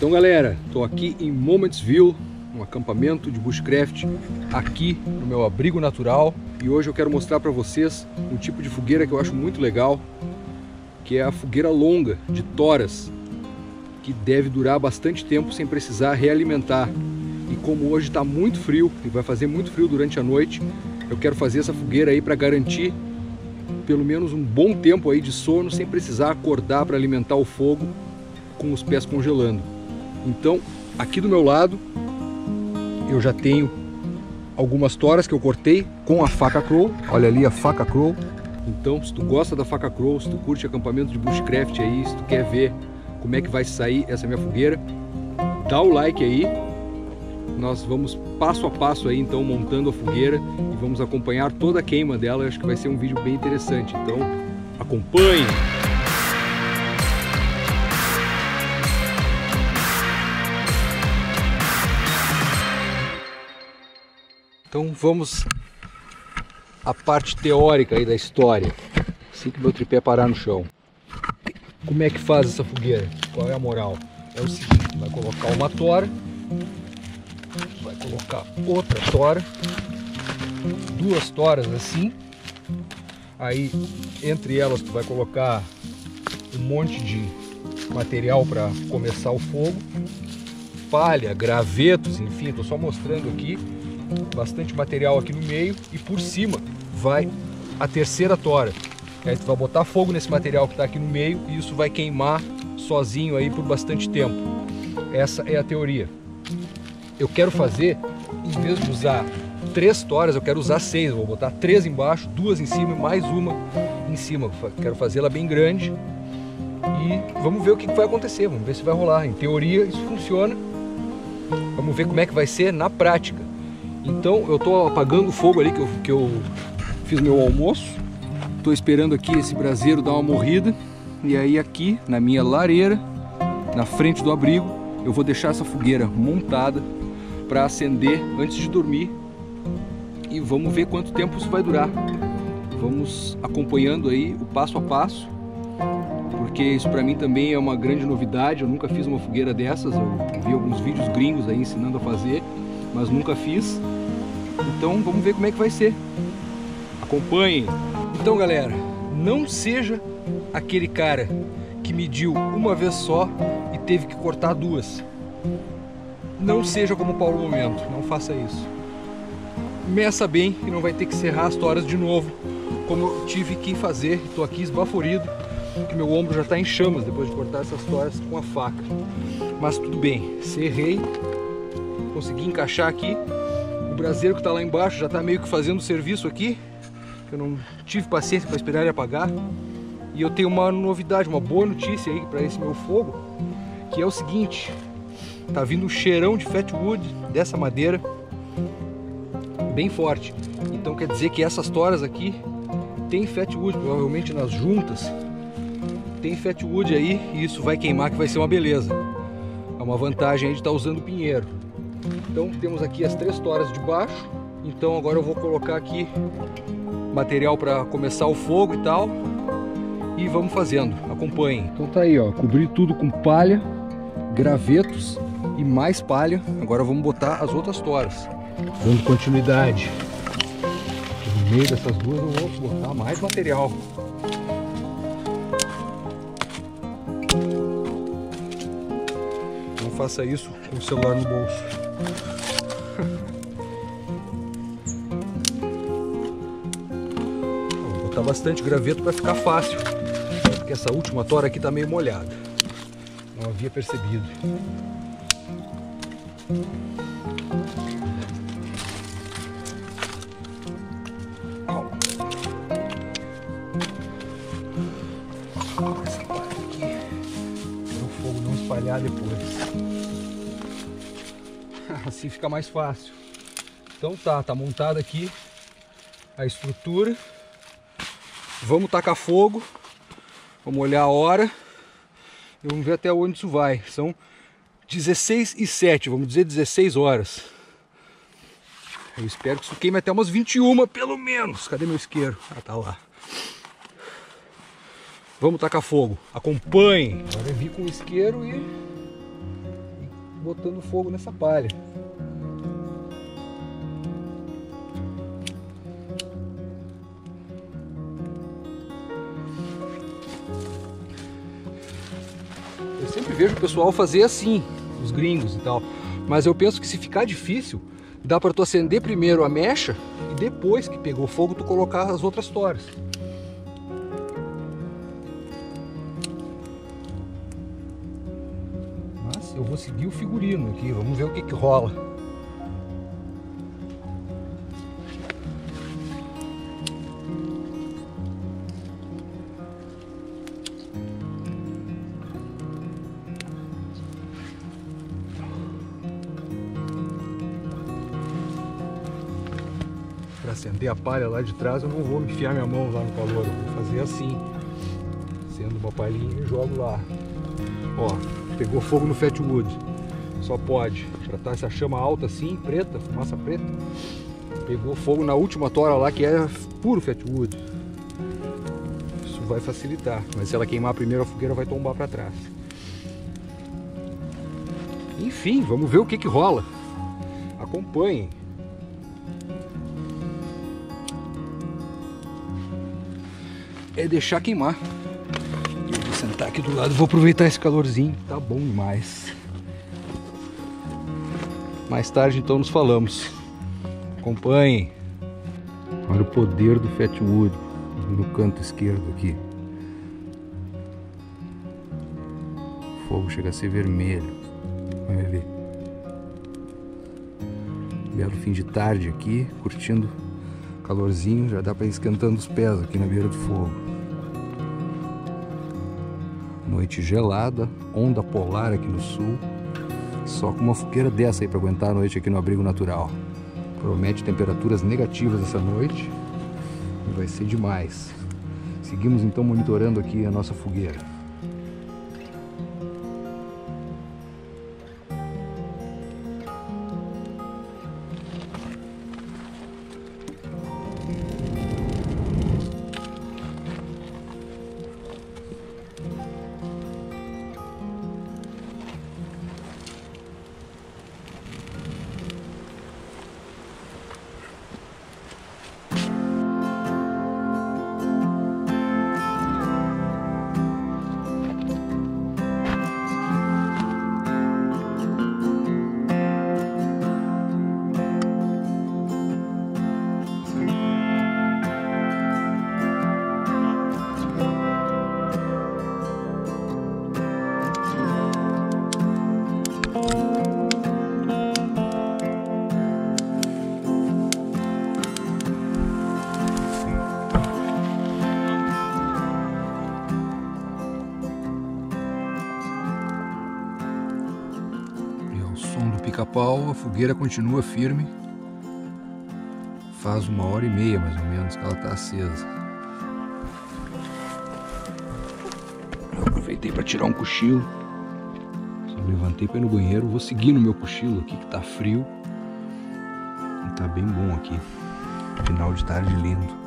Então galera, estou aqui em Momentsville, um acampamento de bushcraft aqui no meu abrigo natural, e hoje eu quero mostrar para vocês um tipo de fogueira que eu acho muito legal, que é a fogueira longa de toras, que deve durar bastante tempo sem precisar realimentar. E como hoje está muito frio e vai fazer muito frio durante a noite, eu quero fazer essa fogueira aí para garantir pelo menos um bom tempo aí de sono sem precisar acordar para alimentar o fogo com os pés congelando. Então, aqui do meu lado eu já tenho algumas toras que eu cortei com a faca Crow. Olha ali a faca Crow. Então, se tu gosta da faca Crow, se tu curte acampamento de bushcraft aí, se tu quer ver como é que vai sair essa minha fogueira, dá o like aí. Nós vamos passo a passo aí então montando a fogueira e vamos acompanhar toda a queima dela. Eu acho que vai ser um vídeo bem interessante, então acompanhe! Então vamos à parte teórica aí da história, assim que meu tripé parar no chão. Como é que faz essa fogueira? Qual é a moral? É o seguinte, vai colocar uma tora, vai colocar outra tora, duas toras assim, aí entre elas tu vai colocar um monte de material para começar o fogo, palha, gravetos, enfim, estou só mostrando aqui, bastante material aqui no meio, e por cima vai a terceira tora. Aí tu vai botar fogo nesse material que está aqui no meio e isso vai queimar sozinho aí por bastante tempo. Essa é a teoria. Eu quero fazer, em vez de usar 3 toras, eu quero usar 6. Eu vou botar 3 embaixo, 2 em cima e mais uma em cima. Quero fazê-la bem grande e vamos ver o que vai acontecer, vamos ver se vai rolar. Em teoria isso funciona, vamos ver como é que vai ser na prática. Então eu estou apagando o fogo ali que eu fiz meu almoço. Estou esperando aqui esse braseiro dar uma morrida. E aí aqui na minha lareira, na frente do abrigo, eu vou deixar essa fogueira montada para acender antes de dormir. E vamos ver quanto tempo isso vai durar. Vamos acompanhando aí o passo a passo, porque isso para mim também é uma grande novidade. Eu nunca fiz uma fogueira dessas. Eu vi alguns vídeos gringos aí ensinando a fazer, mas nunca fiz. Então vamos ver como é que vai ser. Acompanhem. Então galera, não seja aquele cara que mediu uma vez só e teve que cortar 2. Não seja como o Paulo Momento, não faça isso. Meça bem e não vai ter que serrar as toras de novo, como eu tive que fazer. Estou aqui esbaforido, que meu ombro já está em chamas depois de cortar essas toras com a faca. Mas tudo bem, serrei, consegui encaixar aqui. O braseiro que está lá embaixo já está meio que fazendo o serviço aqui. Eu não tive paciência para esperar ele apagar. E eu tenho uma novidade, uma boa notícia aí para esse meu fogo, que é o seguinte: tá vindo um cheirão de fatwood dessa madeira bem forte. Então quer dizer que essas toras aqui tem fatwood, provavelmente nas juntas tem fatwood aí, e isso vai queimar, que vai ser uma beleza. É uma vantagem aí de estar usando pinheiro. Então temos aqui as 3 toras de baixo. Então agora eu vou colocar aqui material para começar o fogo e tal, e vamos fazendo, acompanhem. Então tá aí, ó, cobri tudo com palha, gravetos e mais palha. Agora vamos botar as outras toras, dando continuidade. No meio dessas duas eu vou botar mais material. Não faça isso com o celular no bolso. Tá bastante graveto para ficar fácil, porque essa última tora aqui tá meio molhada, não havia percebido. Essa parte aqui para o fogo não espalhar depois, assim fica mais fácil. Então tá montada aqui a estrutura. Vamos tacar fogo, vamos olhar a hora e vamos ver até onde isso vai. São 16h07, vamos dizer 16 horas. Eu espero que isso queime até umas 21 pelo menos. Cadê meu isqueiro? Ah, tá lá. Vamos tacar fogo. Acompanhem. Agora eu vi com o isqueiro botando fogo nessa palha. Eu sempre vejo o pessoal fazer assim, os gringos e tal, mas eu penso que se ficar difícil, dá para tu acender primeiro a mecha e depois que pegou fogo tu colocar as outras toras. Mas eu vou seguir o figurino aqui, vamos ver o que que rola. Para acender a palha lá de trás eu não vou enfiar minha mão lá no calor, eu vou fazer assim, acendo uma palhinha e jogo lá. Ó, pegou fogo no Fatwood, só pode, já tá essa chama alta assim, preta, fumaça preta. Pegou fogo na última tora lá que é puro Fatwood. Isso vai facilitar, mas se ela queimar primeiro a fogueira vai tombar para trás. Enfim, vamos ver o que que rola. Acompanhem. É deixar queimar. Eu vou sentar aqui do lado, vou aproveitar esse calorzinho, tá bom demais. Mais tarde então nos falamos. Acompanhem. Olha o poder do Fatwood no canto esquerdo aqui. O fogo chega a ser vermelho. Vai ver. Belo fim de tarde aqui, curtindo o calorzinho, já dá para ir esquentando os pés aqui na beira do fogo. Noite gelada, onda polar aqui no sul. Só com uma fogueira dessa aí para aguentar a noite aqui no abrigo natural. Promete temperaturas negativas essa noite e vai ser demais. Seguimos então monitorando aqui a nossa fogueira. Pica-pau, a fogueira continua firme. Faz 1h30 mais ou menos que ela está acesa. Eu aproveitei para tirar um cochilo. Só levantei para ir no banheiro. Vou seguir no meu cochilo aqui que tá frio. E tá bem bom aqui. Final de tarde lindo.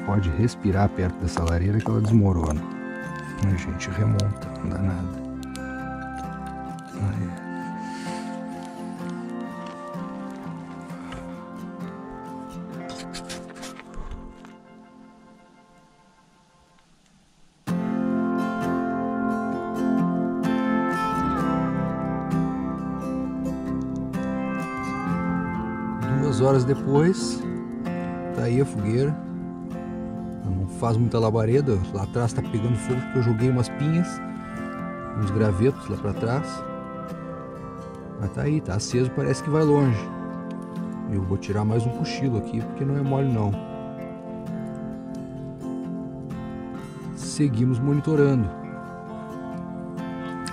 Pode respirar perto dessa lareira que ela desmorona. A gente remonta, não dá nada. Aí. Duas horas depois, tá aí a fogueira. Não faz muita labareda, lá atrás tá pegando fogo porque eu joguei umas pinhas, uns gravetos lá pra trás. Mas tá aí, tá aceso, parece que vai longe. Eu vou tirar mais um cochilo aqui porque não é mole não. Seguimos monitorando.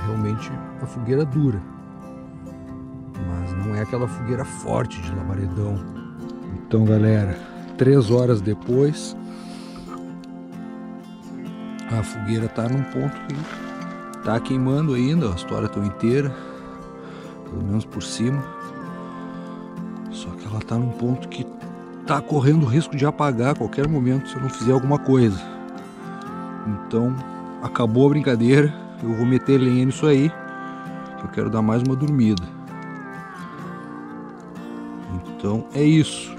Realmente a fogueira dura, mas não é aquela fogueira forte de labaredão. Então, galera, 3 horas depois, a fogueira tá num ponto que tá queimando ainda, as toras estão inteiras, pelo menos por cima. Só que ela tá num ponto que tá correndo risco de apagar a qualquer momento se eu não fizer alguma coisa. Então, acabou a brincadeira, eu vou meter lenha nisso aí, que eu quero dar mais uma dormida. Então é isso.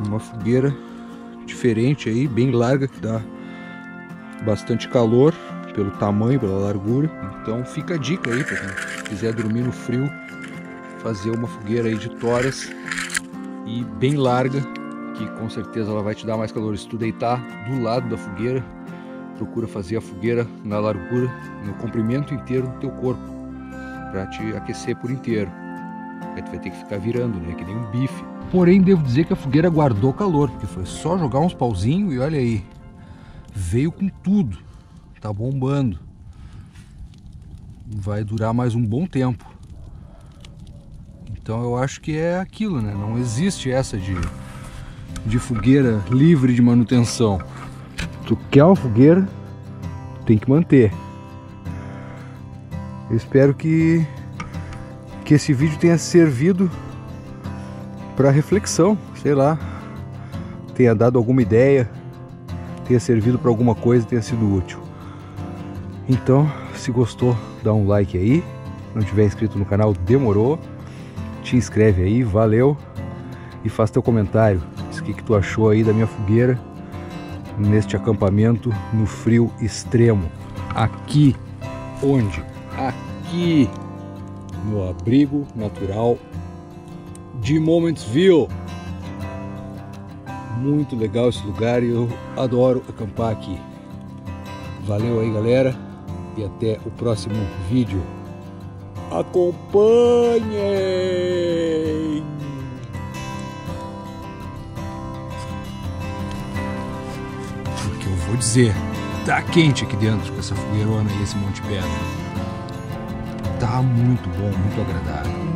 Uma fogueira diferente aí, bem larga, que dá bastante calor pelo tamanho, pela largura. Então fica a dica aí para quem quiser dormir no frio, fazer uma fogueira aí de toras e bem larga, que com certeza ela vai te dar mais calor. Se tu deitar do lado da fogueira, procura fazer a fogueira na largura, no comprimento inteiro do teu corpo, para te aquecer por inteiro. Aí tu vai ter que ficar virando, né, que nem um bife. Porém, devo dizer que a fogueira guardou calor, porque foi só jogar uns pauzinhos e olha aí, veio com tudo, tá bombando. Vai durar mais um bom tempo. Então eu acho que é aquilo, né? Não existe essa de fogueira livre de manutenção. Tu quer uma fogueira, tem que manter. Eu espero que esse vídeo tenha servido para reflexão, sei lá, tenha dado alguma ideia, tenha servido para alguma coisa, tenha sido útil. Então, se gostou, dá um like aí. Se não tiver inscrito no canal, demorou. Te inscreve aí, valeu. E faz teu comentário. Diz o que tu achou aí da minha fogueira neste acampamento no frio extremo. Aqui, onde? Aqui no abrigo natural de Momentsville. Muito legal esse lugar e eu adoro acampar aqui. Valeu aí, galera, e até o próximo vídeo. Acompanhem! Porque eu vou dizer, tá quente aqui dentro com essa fogueirona e esse monte de pedra. Tá muito bom, muito agradável.